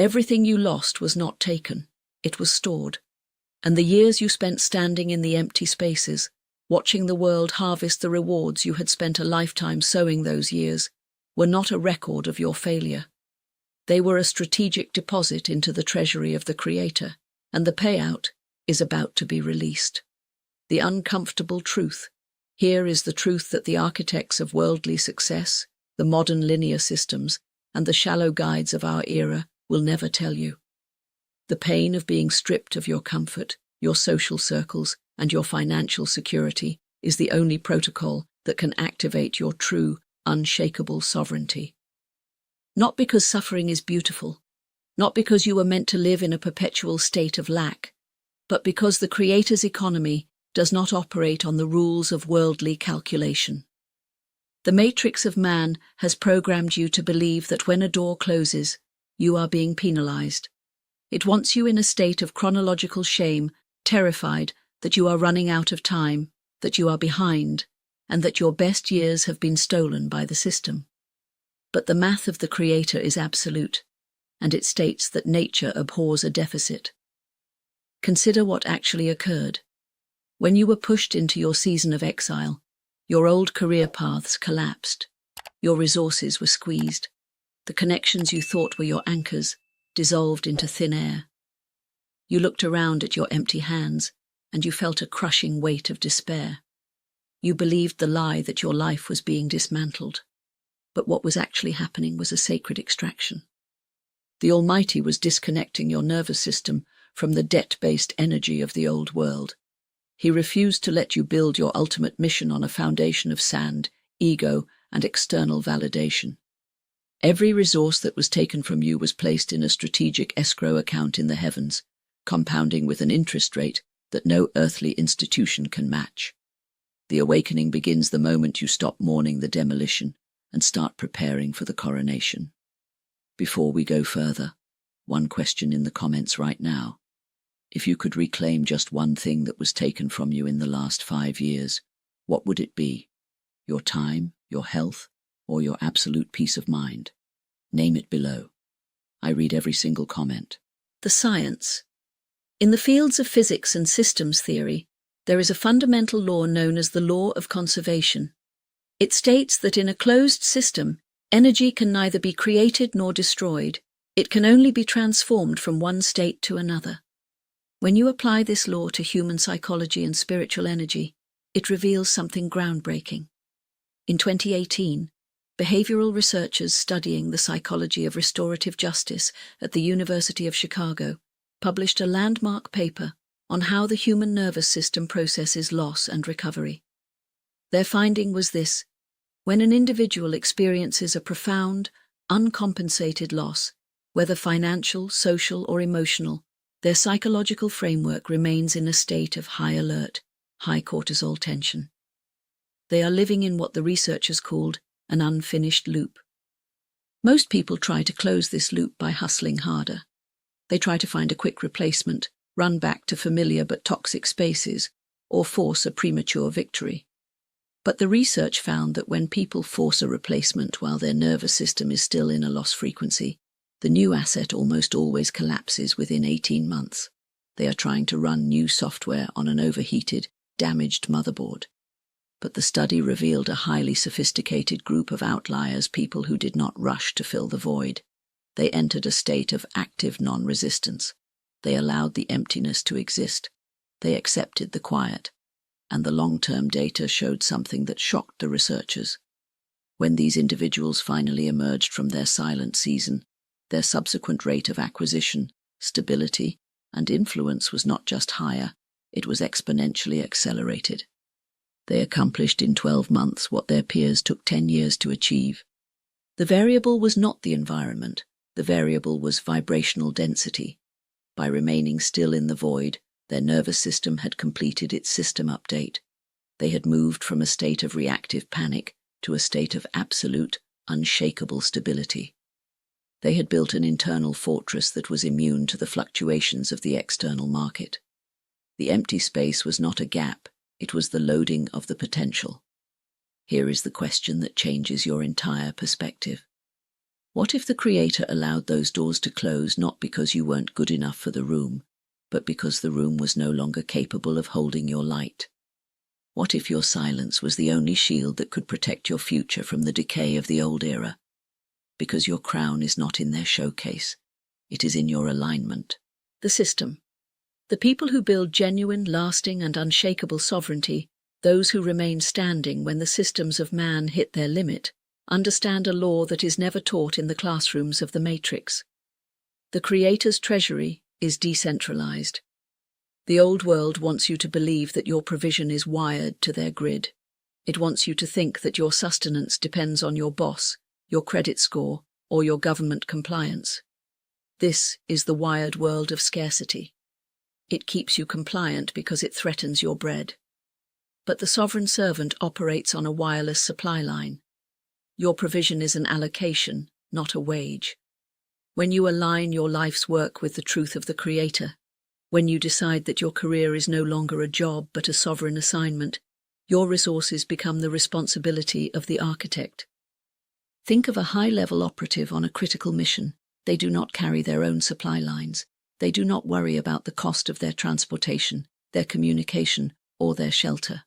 Everything you lost was not taken, it was stored. And the years you spent standing in the empty spaces, watching the world harvest the rewards you had spent a lifetime sowing those years, were not a record of your failure. They were a strategic deposit into the treasury of the Creator, and the payout is about to be released. The uncomfortable truth. Here is the truth that the architects of worldly success, the modern linear systems, and the shallow guides of our era will never tell you. The pain of being stripped of your comfort, your social circles, and your financial security is the only protocol that can activate your true, unshakable sovereignty. Not because suffering is beautiful, not because you were meant to live in a perpetual state of lack, but because the Creator's economy does not operate on the rules of worldly calculation. The matrix of man has programmed you to believe that when a door closes, you are being penalized. It wants you in a state of chronological shame, terrified that you are running out of time, that you are behind, and that your best years have been stolen by the system. But the math of the Creator is absolute, and it states that nature abhors a deficit. Consider what actually occurred. When you were pushed into your season of exile, your old career paths collapsed. Your resources were squeezed. The connections you thought were your anchors dissolved into thin air. You looked around at your empty hands, and you felt a crushing weight of despair. You believed the lie that your life was being dismantled. But what was actually happening was a sacred extraction. The Almighty was disconnecting your nervous system from the debt-based energy of the old world. He refused to let you build your ultimate mission on a foundation of sand, ego, and external validation. Every resource that was taken from you was placed in a strategic escrow account in the heavens, compounding with an interest rate that no earthly institution can match. The awakening begins the moment you stop mourning the demolition and start preparing for the coronation. Before we go further, one question in the comments right now. If you could reclaim just one thing that was taken from you in the last 5 years, what would it be? Your time, your health, or your absolute peace of mind? Name it below. I read every single comment. The science. In the fields of physics and systems theory, there is a fundamental law known as the law of conservation. It states that in a closed system, energy can neither be created nor destroyed. It can only be transformed from one state to another. When you apply this law to human psychology and spiritual energy, it reveals something groundbreaking. In 2018, behavioral researchers studying the psychology of restorative justice at the University of Chicago published a landmark paper on how the human nervous system processes loss and recovery. Their finding was this: when an individual experiences a profound, uncompensated loss, whether financial, social, or emotional, their psychological framework remains in a state of high alert, high cortisol tension. They are living in what the researchers called an unfinished loop. Most people try to close this loop by hustling harder. They try to find a quick replacement, run back to familiar but toxic spaces, or force a premature victory. But the research found that when people force a replacement while their nervous system is still in a loss frequency, the new asset almost always collapses within 18 months. They are trying to run new software on an overheated, damaged motherboard. But the study revealed a highly sophisticated group of outliers, people who did not rush to fill the void. They entered a state of active non-resistance. They allowed the emptiness to exist. They accepted the quiet. And the long-term data showed something that shocked the researchers. When these individuals finally emerged from their silent season, their subsequent rate of acquisition, stability, and influence was not just higher, it was exponentially accelerated. They accomplished in 12 months what their peers took 10 years to achieve. The variable was not the environment, the variable was vibrational density. By remaining still in the void, their nervous system had completed its system update. They had moved from a state of reactive panic to a state of absolute, unshakable stability. They had built an internal fortress that was immune to the fluctuations of the external market. The empty space was not a gap, it was the loading of the potential. Here is the question that changes your entire perspective. What if the Creator allowed those doors to close not because you weren't good enough for the room, but because the room was no longer capable of holding your light? What if your silence was the only shield that could protect your future from the decay of the old era? Because your crown is not in their showcase, it is in your alignment. The system. The people who build genuine, lasting, and unshakable sovereignty, those who remain standing when the systems of man hit their limit, understand a law that is never taught in the classrooms of the Matrix. The Creator's treasury is decentralized. The old world wants you to believe that your provision is wired to their grid. It wants you to think that your sustenance depends on your boss, your credit score, or your government compliance. This is the wired world of scarcity. It keeps you compliant because it threatens your bread. But the sovereign servant operates on a wireless supply line. Your provision is an allocation, not a wage. When you align your life's work with the truth of the Creator, when you decide that your career is no longer a job but a sovereign assignment, your resources become the responsibility of the architect. Think of a high-level operative on a critical mission. They do not carry their own supply lines. They do not worry about the cost of their transportation, their communication, or their shelter.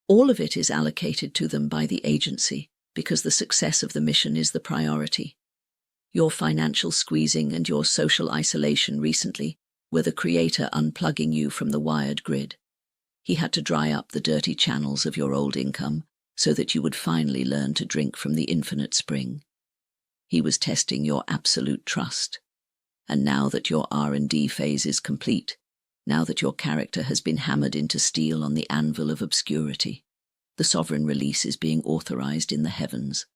All of it is allocated to them by the agency, because the success of the mission is the priority. Your financial squeezing and your social isolation recently were the Creator unplugging you from the wired grid. He had to dry up the dirty channels of your old income so that you would finally learn to drink from the infinite spring. He was testing your absolute trust. And now that your R&D phase is complete, now that your character has been hammered into steel on the anvil of obscurity, the sovereign release is being authorized in the heavens.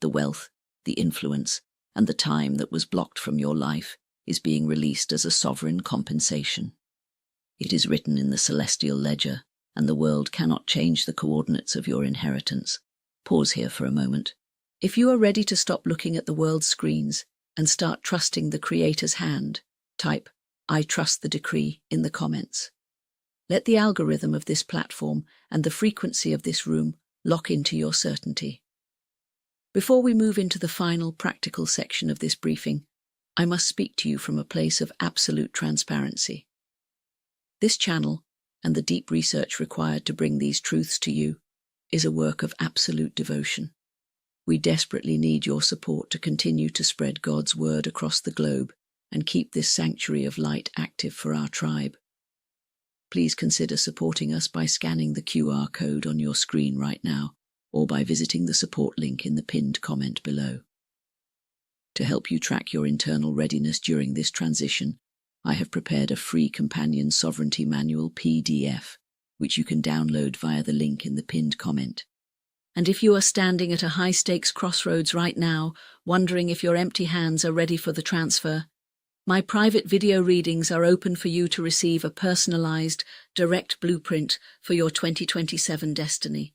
The wealth, the influence, and the time that was blocked from your life is being released as a sovereign compensation. It is written in the celestial ledger, and the world cannot change the coordinates of your inheritance. Pause here for a moment. If you are ready to stop looking at the world's screens and start trusting the Creator's hand, type, "I trust the decree" in the comments. Let the algorithm of this platform and the frequency of this room lock into your certainty. Before we move into the final practical section of this briefing, I must speak to you from a place of absolute transparency. This channel, and the deep research required to bring these truths to you, is a work of absolute devotion. We desperately need your support to continue to spread God's word across the globe and keep this sanctuary of light active for our tribe. Please consider supporting us by scanning the QR code on your screen right now, or by visiting the support link in the pinned comment below. To help you track your internal readiness during this transition, I have prepared a free companion sovereignty manual PDF, which you can download via the link in the pinned comment. And if you are standing at a high-stakes crossroads right now, wondering if your empty hands are ready for the transfer, my private video readings are open for you to receive a personalized, direct blueprint for your 2027 destiny.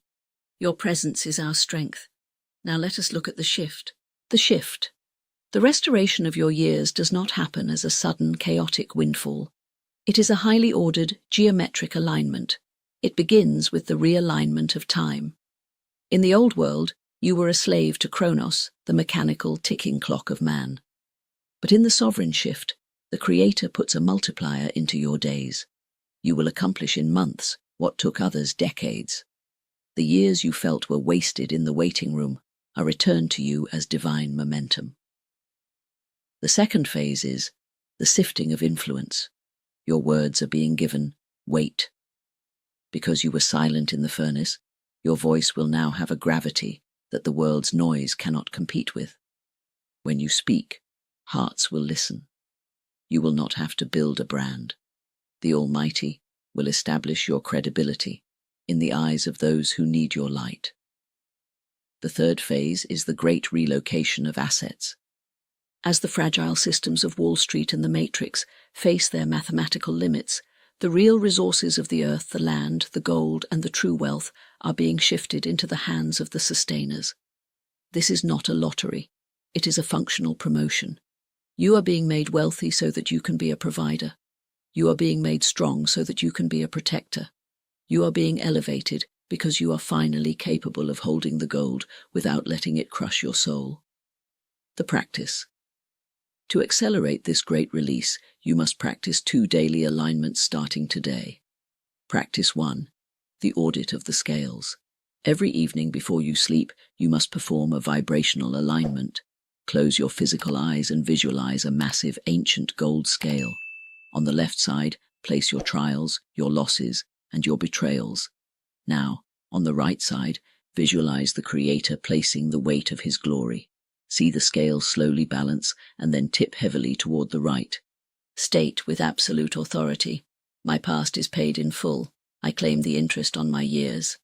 Your presence is our strength. Now let us look at the shift. The shift. The restoration of your years does not happen as a sudden, chaotic windfall. It is a highly ordered, geometric alignment. It begins with the realignment of time. In the old world, you were a slave to Chronos, the mechanical ticking clock of man. But in the sovereign shift, the Creator puts a multiplier into your days. You will accomplish in months what took others decades. The years you felt were wasted in the waiting room are returned to you as divine momentum. The second phase is the sifting of influence. Your words are being given weight. Because you were silent in the furnace, your voice will now have a gravity that the world's noise cannot compete with. When you speak, hearts will listen. You will not have to build a brand. The Almighty will establish your credibility in the eyes of those who need your light. The third phase is the great relocation of assets. As the fragile systems of Wall Street and the Matrix face their mathematical limits, the real resources of the earth, the land, the gold, and the true wealth are being shifted into the hands of the sustainers. This is not a lottery. It is a functional promotion. You are being made wealthy so that you can be a provider. You are being made strong so that you can be a protector. You are being elevated because you are finally capable of holding the gold without letting it crush your soul. The practice. To accelerate this great release, you must practice 2 daily alignments starting today. Practice 1. The audit of the scales. Every evening before you sleep, you must perform a vibrational alignment. Close your physical eyes and visualize a massive ancient gold scale. On the left side, place your trials, your losses, and your betrayals. Now, on the right side, visualize the Creator placing the weight of His glory. See the scale slowly balance and then tip heavily toward the right. State with absolute authority, "My past is paid in full. I claim the interest on my years."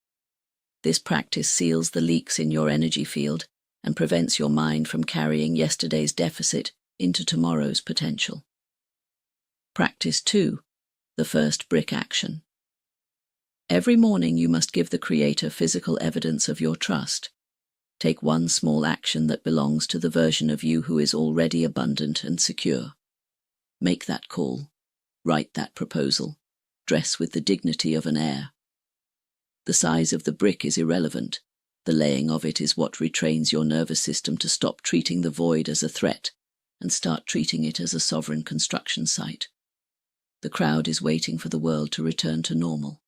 This practice seals the leaks in your energy field and prevents your mind from carrying yesterday's deficit into tomorrow's potential. Practice 2. The first brick action. Every morning you must give the Creator physical evidence of your trust. Take one small action that belongs to the version of you who is already abundant and secure. Make that call. Write that proposal. Dress with the dignity of an heir. The size of the brick is irrelevant. The laying of it is what retrains your nervous system to stop treating the void as a threat and start treating it as a sovereign construction site. The crowd is waiting for the world to return to normal.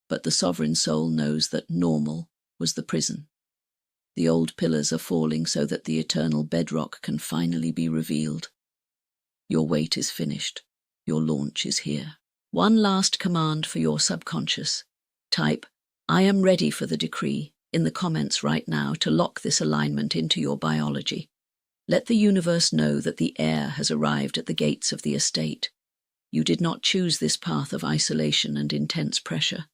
But the sovereign soul knows that normal was the prison. The old pillars are falling so that the eternal bedrock can finally be revealed. Your wait is finished. Your launch is here. One last command for your subconscious. Type, "I am ready for the decree," in the comments right now to lock this alignment into your biology. Let the universe know that the heir has arrived at the gates of the estate. You did not choose this path of isolation and intense pressure.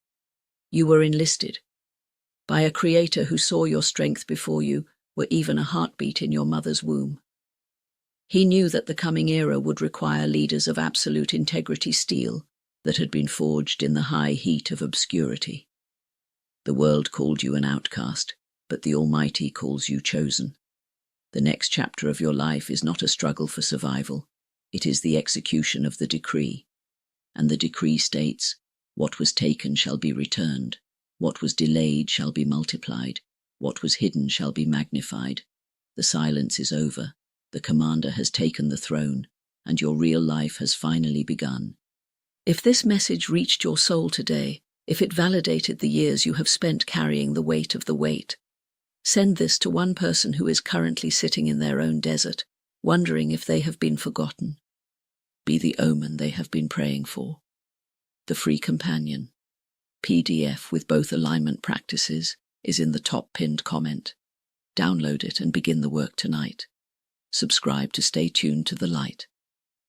You were enlisted by a Creator who saw your strength before you were even a heartbeat in your mother's womb. He knew that the coming era would require leaders of absolute integrity steel that had been forged in the high heat of obscurity. The world called you an outcast, but the Almighty calls you chosen. The next chapter of your life is not a struggle for survival. It is the execution of the decree. And the decree states, "What was taken shall be returned. What was delayed shall be multiplied. What was hidden shall be magnified." The silence is over. The commander has taken the throne, and your real life has finally begun. If this message reached your soul today, if it validated the years you have spent carrying the weight of the weight, send this to one person who is currently sitting in their own desert, wondering if they have been forgotten. Be the omen they have been praying for. The Free Companion PDF with both alignment practices is in the top pinned comment. Download it and begin the work tonight. Subscribe to stay tuned to the light.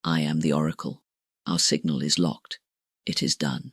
I am the Oracle. Our signal is locked. It is done.